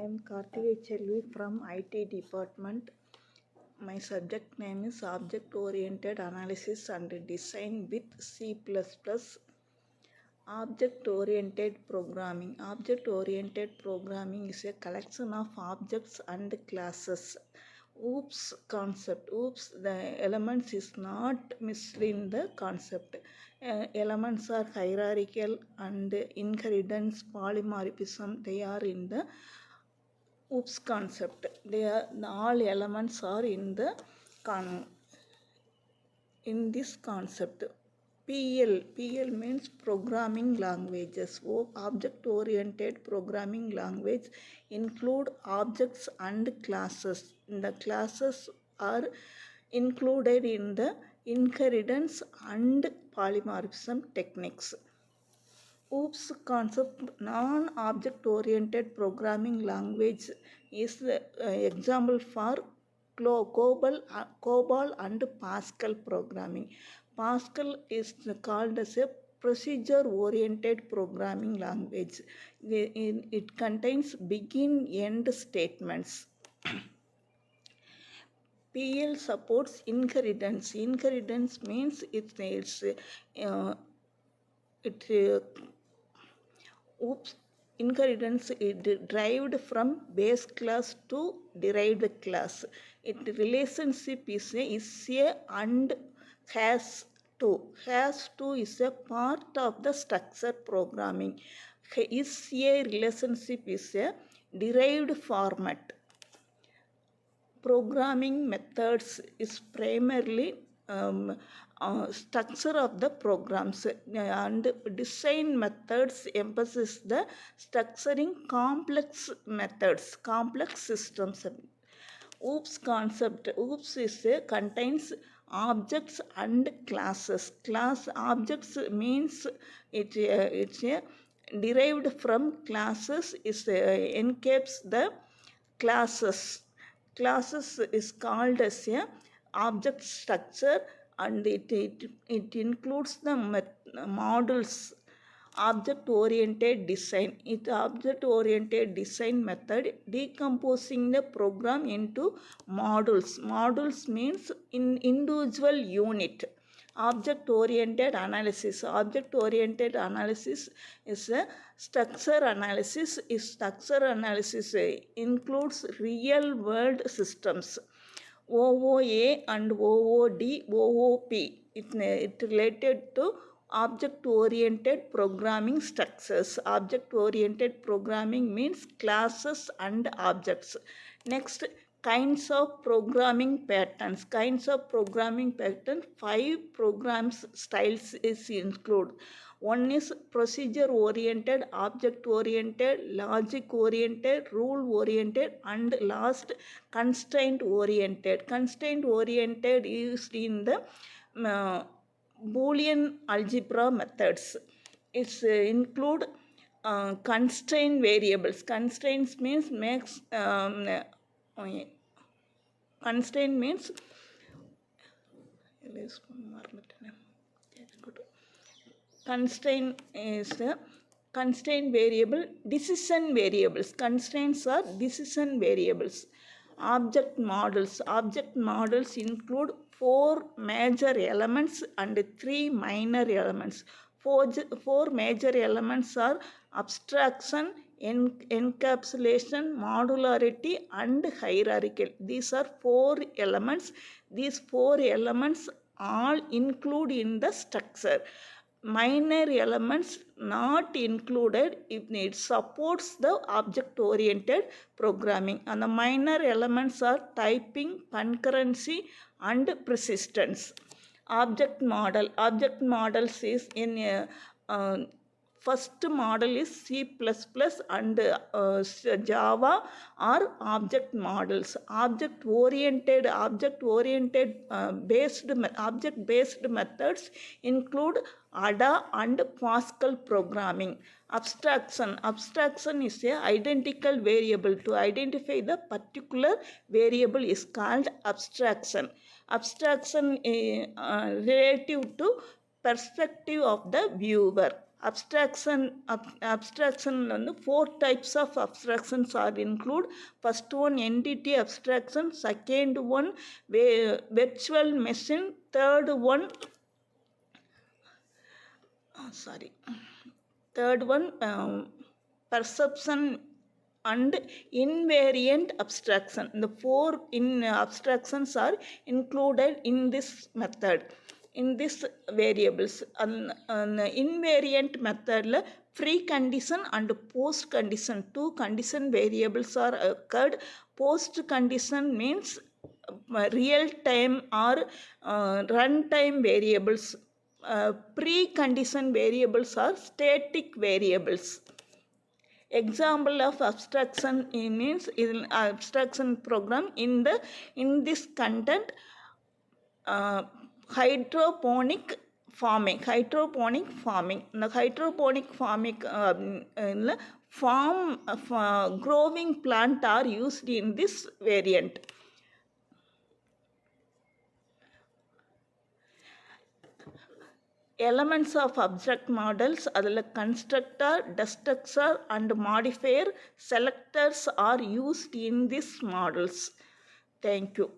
am Karthigai from IT department. My subject name is Object Oriented Analysis and Design with C++. Object Oriented Programming. Object Oriented Programming is a collection of objects and classes. Oops concept. Oops, the elements is not missed in the concept. Elements are hierarchical and inheritance, polymorphism. They are in the oops concept. All elements are in the in this concept. PL means programming languages. Object oriented programming language include objects and classes. The classes are included in the inheritance and polymorphism techniques. OOPS concept, non-object oriented programming language, is the example for COBOL and Pascal programming. Pascal is called as a procedure oriented programming language. It contains begin-end statements. PL supports inheritance. Inheritance means inheritance is derived from base class to derived class. Its relationship is a and has to. Has to is a part of the structure programming. Is a relationship is a derived format. Programming methods is primarily structure of the programs, and design methods emphasize the structuring complex methods, complex systems. OOPS concept. OOPS contains objects and classes. Class objects means it's derived from classes, encaps the classes. Classes is called as a object structure, and it includes the models. Object oriented design. Object oriented design method decomposing the program into modules. Modules means in individual unit. Object oriented analysis. Object oriented analysis is a structure analysis. Structure analysis includes real world systems. OOA and OOD, OOP. It related to object-oriented programming structures. Object-oriented programming means classes and objects. Next, kinds of programming patterns. Kinds of programming patterns, 5 programs styles is included. One is procedure-oriented, object-oriented, logic-oriented, rule-oriented, and last, constraint-oriented. Constraint-oriented is in the Boolean algebra methods. It's include constraint variables. Constraints means constraint means constraint is constraint variable, decision variables. Constraints are decision variables. Object models. Object models include 4 major elements and 3 minor elements. Four major elements are abstraction, encapsulation, modularity, and hierarchical. These are 4 elements. These 4 elements all include in the structure. Minor elements not included if it supports the object oriented programming, and the minor elements are typing, concurrency, and persistence. Object models is in first model is C++ and Java are object models. Object based methods include Ada and Pascal programming. Abstraction is a identical variable. To identify the particular variable is called abstraction. Abstraction relative to perspective of the viewer. abstraction four types of abstractions are include. First one, entity abstraction. Second one, virtual machine. Third one, third one, perception and invariant abstraction. The four abstractions are included in this method, in this variables. And invariant method pre-condition and post-condition, two condition variables are occurred. Post-condition means real time or runtime variables. Pre-condition variables are static variables. Example of abstraction means in abstraction program in this content, hydroponic farming. The hydroponic farming growing plant are used in this variant. Elements of object models, அதில் constructor, destructor and modifier selectors are used in these models. Thank you.